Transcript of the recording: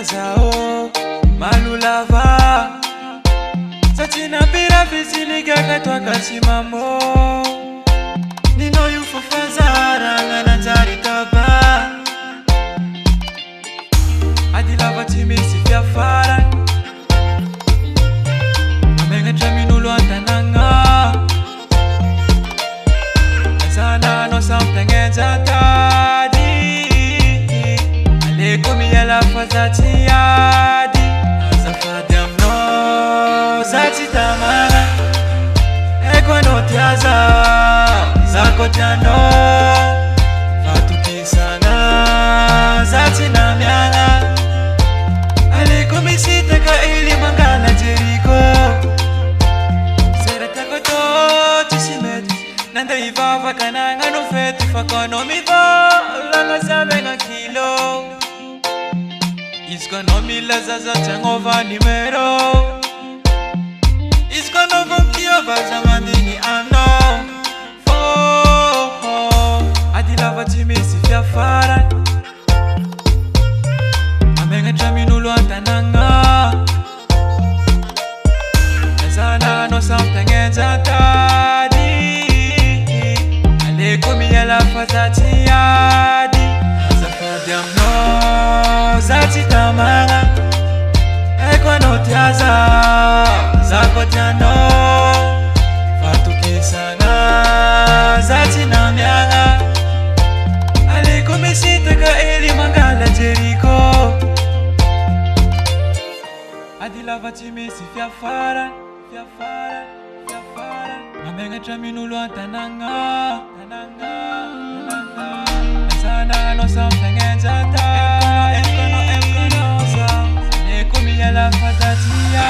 zao malulava satina pira fisiliga katwa kasimamo nino yufafazara ngana jari taba adilava timisi vya fara amenga traminulo antananga sana no something ejatadi alekumi yala fazati yadi azafadam no zati tamana eko no tiaza zako jano fatukisana zati na mianga alekumi sitaka ili mangala jeriko seretako to tisimeti nanda ivava kananga no feti fakono miva langa sabenga kilo isko no mila zaza changova nimero isko no vokio baza mandini ano adilava timisi vya fara amenga traminulo antananga ezana no something ejatadi alekumi yala fazati yadi azafadam no zati tamanga eko no tiaza zako jano fatukisana zati na mianga alekumi sitaka eli mangala jeriko adilava timisi vya fara amenga traminulo antananga sana no something ejata ekono sa nekumi yala fazati ya